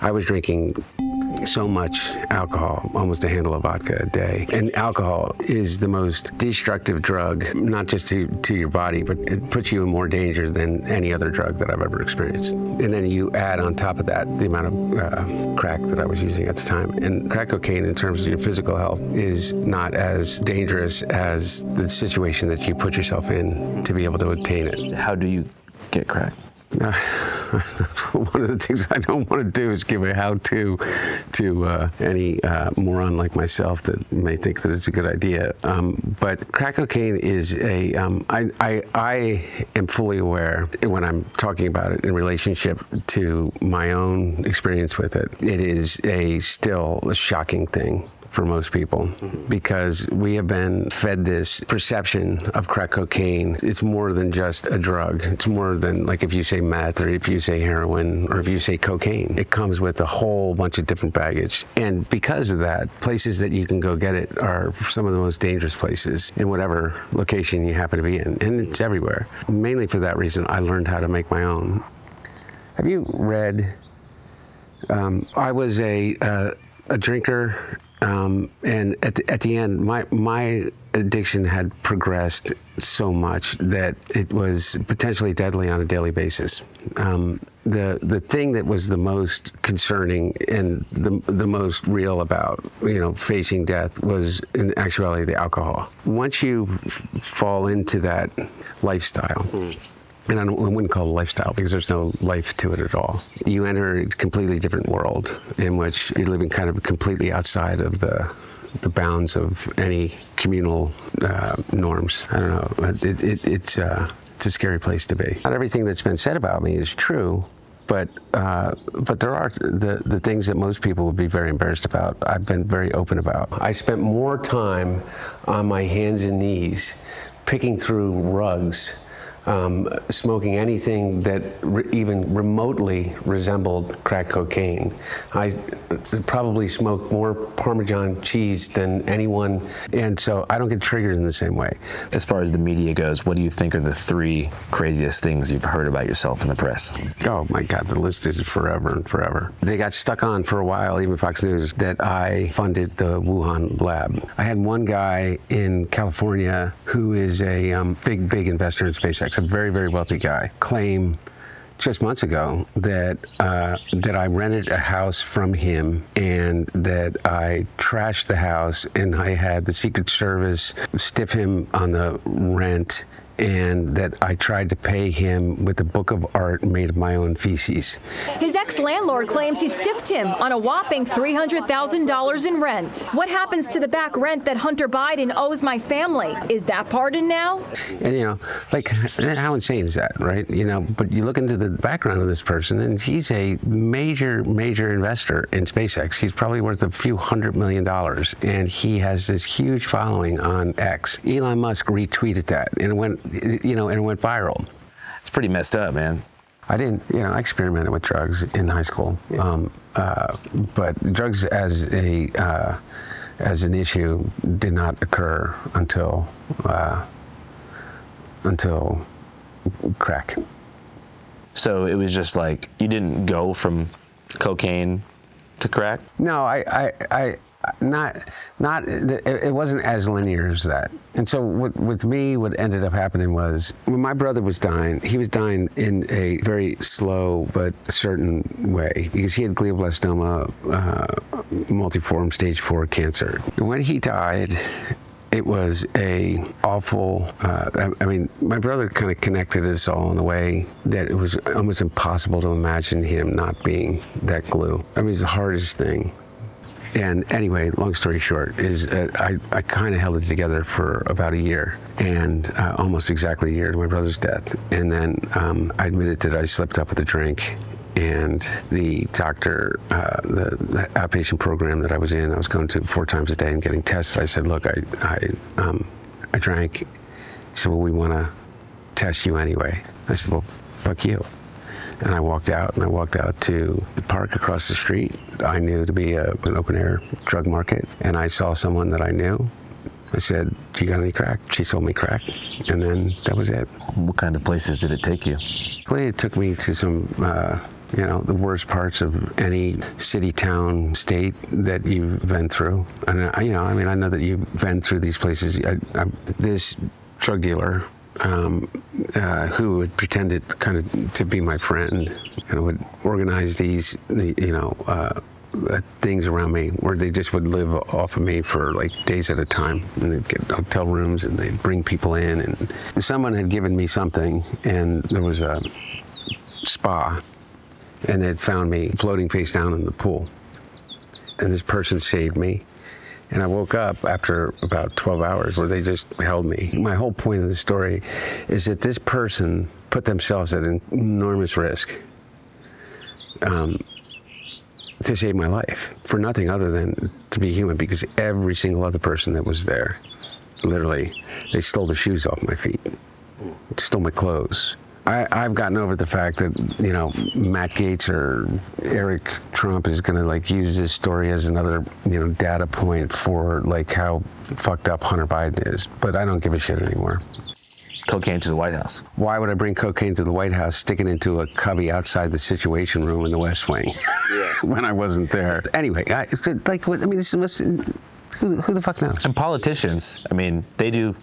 I was drinking so much alcohol, almost a handle of vodka a day. And alcohol is the most destructive drug, not just to your body, but it puts you in more danger than any other drug that I've ever experienced. And then you add on top of that the amount of crack that I was using at the time. And crack cocaine, in terms of your physical health, is not as dangerous as the situation that you put yourself in to be able to obtain it. How do you get crack? One of the things I don't want to do is give a how-to to any moron like myself that may think that it's a good idea. But crack cocaine is a, I am fully aware when I'm talking about it in relationship to my own experience with it. It is still a shocking thing for most people, because we have been fed this perception of crack cocaine. It's more than just a drug. It's more than, like, if you say meth or if you say heroin or if you say cocaine. It comes with a whole bunch of different baggage. And because of that, places that you can go get it are some of the most dangerous places in whatever location you happen to be in. And it's everywhere. Mainly for that reason, I learned how to make my own. Have you read, I was a drinker. And at the end, my addiction had progressed so much that it was potentially deadly on a daily basis. The thing that was the most concerning and the most real about, facing death was, in actuality, the alcohol. Once you fall into that lifestyle, and I wouldn't call it a lifestyle because there's no life to it at all. You enter a completely different world in which you're living kind of completely outside of the bounds of any communal norms. I don't know. It's a scary place to be. Not everything that's been said about me is true, but there are the things that most people would be very embarrassed about. I've been very open about. I spent more time on my hands and knees picking through rugs, smoking anything that even remotely resembled crack cocaine. I probably smoked more Parmesan cheese than anyone, and so I don't get triggered in the same way. As far as the media goes, what do you think are the 3 craziest things you've heard about yourself in the press? Oh my God, the list is forever and forever. They got stuck on for a while, even Fox News, that I funded the Wuhan lab. I had one guy in California who is a big investor in SpaceX, a very, very wealthy guy, claim just months ago that I rented a house from him and that I trashed the house and I had the Secret Service stiff him on the rent, and that I tried to pay him with a book of art made of my own feces. His ex-landlord claims he stiffed him on a whopping $300,000 in rent. What happens to the back rent that Hunter Biden owes my family? Is that pardoned now? And how insane is that, right? But you look into the background of this person, and he's a major investor in SpaceX. He's probably worth a few $100 million, and he has this huge following on X. Elon Musk retweeted that, and it went viral. It's pretty messed up, man. I didn't, I experimented with drugs in high school, but drugs as an issue did not occur until crack. So it was just like you didn't go from cocaine to crack? No, it wasn't as linear as that. And so with me, what ended up happening was, when my brother was dying, he was dying in a very slow but certain way, because he had glioblastoma, multiform stage 4 cancer. When he died, it was a awful, my brother kind of connected us all in a way that it was almost impossible to imagine him not being that glue. It was the hardest thing. And anyway, long story short, is I kind of held it together for about a year, and almost exactly a year to my brother's death. And then I admitted that I slipped up with a drink, and the doctor, the outpatient program that I was in, I was going to 4 times a day and getting tested. I said, look, I drank. He said, well, we want to test you anyway. I said, well, fuck you. And I walked out to the park across the street. I knew to be an open-air drug market, and I saw someone that I knew. I said, "Do you got any crack?" She sold me crack, and then that was it. What kind of places did it take you? It took me to some you know, the worst parts of any city, town, state that you've been through. And, you know, I mean, I know that you've been through these places. This drug dealer who had pretended kind of to be my friend and would organize these, you know, things around me where they just would live off of me for like days at a time, and they'd get hotel rooms and they'd bring people in, and someone had given me something, and there was a spa, and they'd found me floating face down in the pool, and this person saved me. And I woke up after about 12 hours where they just held me. My whole point of the story is that this person put themselves at an enormous risk to save my life for nothing other than to be human, because every single other person that was there, literally, they stole the shoes off my feet, stole my clothes. I've gotten over the fact that, you know, Matt Gaetz or Eric Trump is going to like use this story as another, you know, data point for like how fucked up Hunter Biden is. But I don't give a shit anymore. Cocaine to the White House. Why would I bring cocaine to the White House, stick it into a cubby outside the Situation Room in the West Wing when I wasn't there? Anyway, like, I mean, this must, who the fuck knows? And politicians, I mean, they do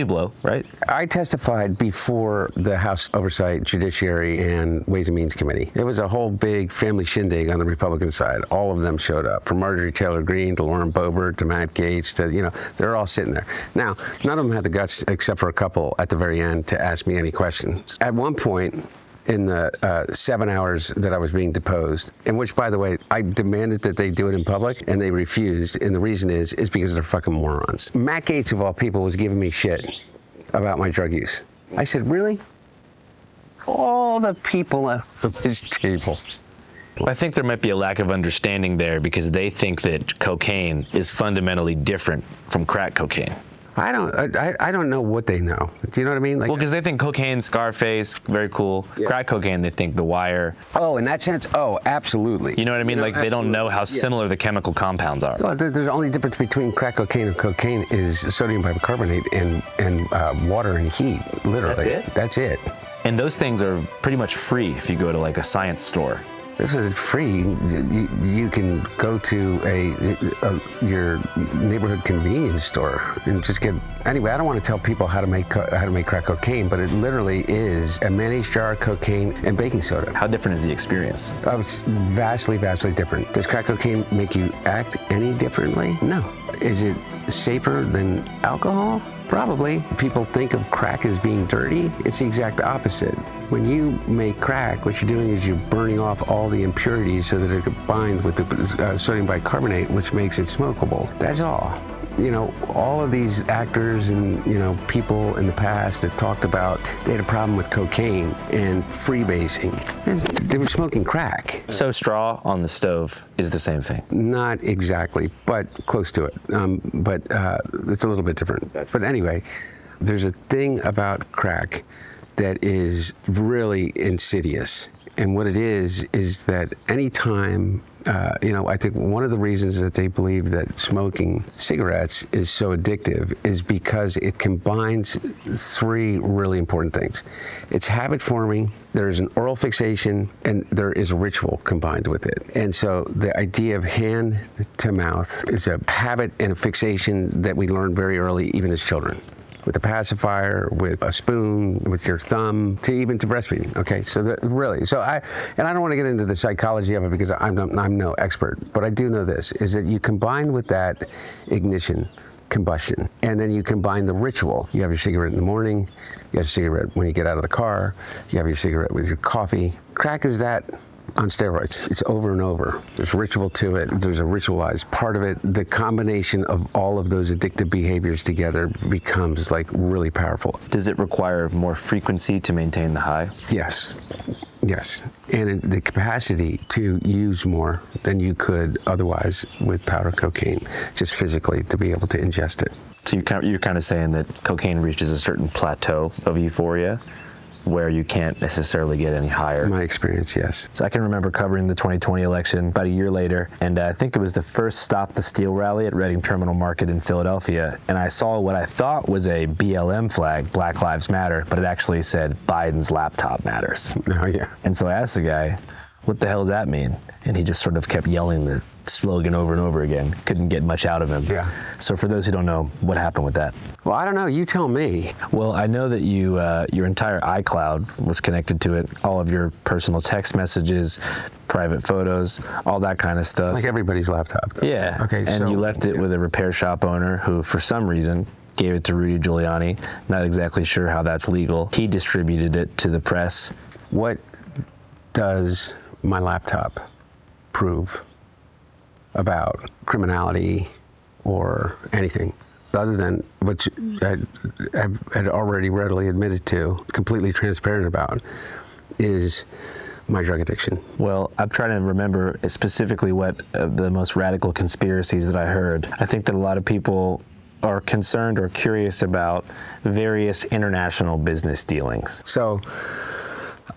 blow, right? I testified before the House Oversight, Judiciary, and Ways and Means Committee. It was a whole big family shindig on the Republican side. All of them showed up, from Marjorie Taylor Greene to Lauren Boebert to Matt Gaetz to, you know, they're all sitting there. Now, none of them had the guts, except for a couple at the very end, to ask me any questions. At one point, in the 7 hours that I was being deposed, in which, by the way, I demanded that they do it in public, and they refused, and the reason is because they're fucking morons. Matt Gaetz, of all people, was giving me shit about my drug use. I said, really? All the people at this table. I think there might be a lack of understanding there, because they think that cocaine is fundamentally different from crack cocaine. I don't know what they know. Do you know what I mean? Like, Well, because they think cocaine, Scarface, very cool. Yeah. Crack cocaine, they think The Wire. Oh, in that sense, oh, absolutely. You know what I mean? Like, they don't know how similar the chemical compounds are. Well, the only difference between crack cocaine and cocaine is sodium bicarbonate and water and heat, literally. That's it? That's it. And those things are pretty much free if you go to like a science store. This is free. You can go to your neighborhood convenience store and just get. Anyway, I don't want to tell people how to make crack cocaine, but it literally is a mayonnaise jar, cocaine, and baking soda. How different is the experience? It's vastly, vastly different. Does crack cocaine make you act any differently? No. Is it safer than alcohol? Probably. People think of crack as being dirty. It's the exact opposite. When you make crack, what you're doing is you're burning off all the impurities so that it combines with the sodium bicarbonate, which makes it smokable. That's all. You know, all of these actors and, you know, people in the past that talked about they had a problem with cocaine and freebasing, and they were smoking crack. So straw on the stove is the same thing? Not exactly, but close to it. But it's a little bit different. But anyway, there's a thing about crack that is really insidious. And what it is that anytime, you know, I think one of the reasons that they believe that smoking cigarettes is so addictive is because it combines three really important things. It's habit forming, there's an oral fixation, and there is a ritual combined with it. And so the idea of hand to mouth is a habit and a fixation that we learn very early, even as children. With a pacifier, with a spoon, with your thumb, to even to breastfeeding. Okay, so really, I don't want to get into the psychology of it because I'm no expert, but I do know this, is that you combine with that ignition, combustion, and then you combine the ritual. You have your cigarette in the morning, you have your cigarette when you get out of the car, you have your cigarette with your coffee. Crack is that on steroids. It's over and over. There's ritual to it. There's a ritualized part of it. The combination of all of those addictive behaviors together becomes like really powerful. Does it require more frequency to maintain the high? Yes. Yes. And the capacity to use more than you could otherwise with powder cocaine, just physically to be able to ingest it. So you're kind of saying that cocaine reaches a certain plateau of euphoria where you can't necessarily get any higher. In my experience, yes. So I can remember covering the 2020 election about a year later, and I think it was the first Stop the Steal rally at Reading Terminal Market in Philadelphia, and I saw what I thought was a BLM flag, Black Lives Matter, but it actually said Biden's laptop matters. Oh, yeah. And so I asked the guy, what the hell does that mean? And he just sort of kept yelling the slogan over and over again. Couldn't get much out of him. Yeah. So for those who don't know, what happened with that? Well, I don't know. You tell me. Well, I know that your entire iCloud was connected to it, all of your personal text messages, private photos, all that kind of stuff. Like everybody's laptop. Yeah. Okay. And you left it with a repair shop owner who, for some reason, gave it to Rudy Giuliani. Not exactly sure how that's legal. He distributed it to the press. What does my laptop prove about criminality or anything other than what I had already readily admitted to, completely transparent about, is my drug addiction? Well, I'm trying to remember specifically what the most radical conspiracies that I heard. I think that a lot of people are concerned or curious about various international business dealings. So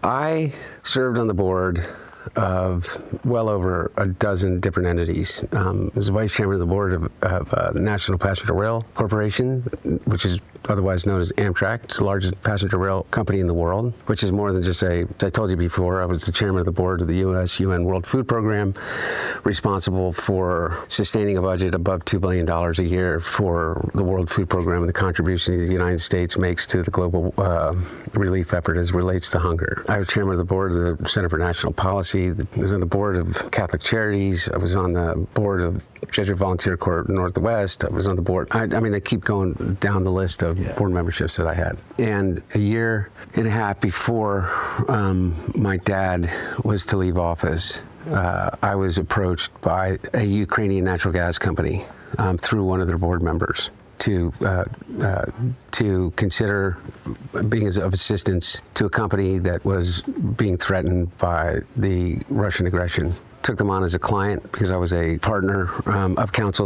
I served on the board of well over a dozen different entities. I was the vice chairman of the board of the National Passenger Rail Corporation, which is otherwise known as Amtrak. It's the largest passenger rail company in the world, which is more than just as I told you before, I was the chairman of the board of the UN World Food Program, responsible for sustaining a budget above $2 billion a year for the World Food Program and the contribution the United States makes to the global relief effort as relates to hunger. I was chairman of the board of the Center for National Policy. I was on the board of Catholic Charities. I was on the board of Jesuit Volunteer Corps Northwest. I was on the board. I mean, I keep going down the list of board memberships that I had. And a year and a half before my dad was to leave office, I was approached by a Ukrainian natural gas company through one of their board members to consider being of assistance to a company that was being threatened by the Russian aggression. Took them on as a client because I was a partner of counsel,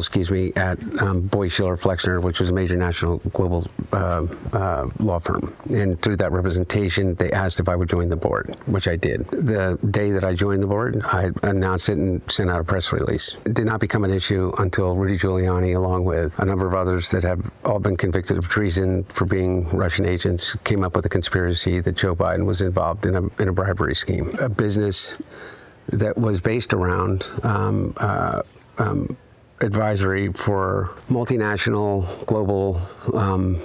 at Boyd Schiller Flexner, which was a major national global law firm. And through that representation, they asked if I would join the board, which I did. The day that I joined the board, I announced it and sent out a press release. It did not become an issue until Rudy Giuliani, along with a number of others that have all been convicted of treason for being Russian agents, came up with a conspiracy that Joe Biden was involved in a bribery scheme. A business that was based around advisory for multinational global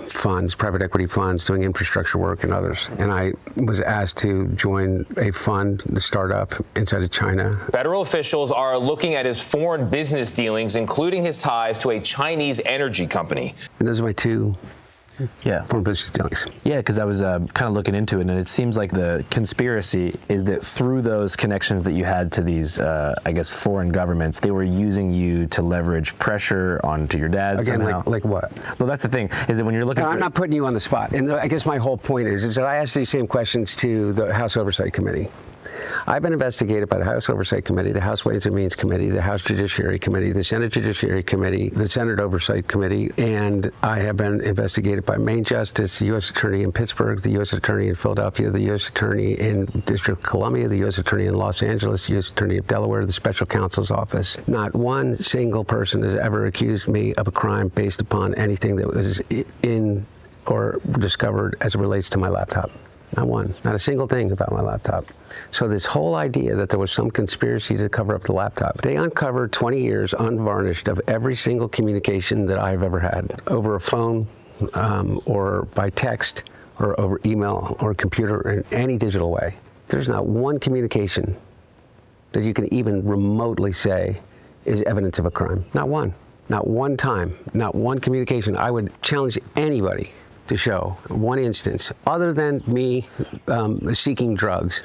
funds, private equity funds doing infrastructure work and others. And I was asked to join a fund, the startup inside of China. Federal officials are looking at his foreign business dealings, including his ties to a Chinese energy company. And those are my two foreign business dealings. Yeah, because I was kind of looking into it, and it seems like the conspiracy is that through those connections that you had to these, foreign governments, they were using you to leverage pressure onto your dad. Again, somehow. like what? Well, that's the thing, is that when you're looking I'm not putting you on the spot. And I guess my whole point is that I asked these same questions to the House Oversight Committee. I've been investigated by the House Oversight Committee, the House Ways and Means Committee, the House Judiciary Committee, the Senate Judiciary Committee, the Senate Oversight Committee, and I have been investigated by Maine Justice, the U.S. Attorney in Pittsburgh, the U.S. Attorney in Philadelphia, the U.S. Attorney in District of Columbia, the U.S. Attorney in Los Angeles, the U.S. Attorney of Delaware, the Special Counsel's Office. Not one single person has ever accused me of a crime based upon anything that was in or discovered as it relates to my laptop. Not one. Not a single thing about my laptop. So this whole idea that there was some conspiracy to cover up the laptop, they uncovered 20 years unvarnished of every single communication that I've ever had over a phone or by text or over email or computer in any digital way. There's not one communication that you can even remotely say is evidence of a crime. Not one. Not one time. Not one communication. I would challenge anybody to show one instance, other than me seeking drugs,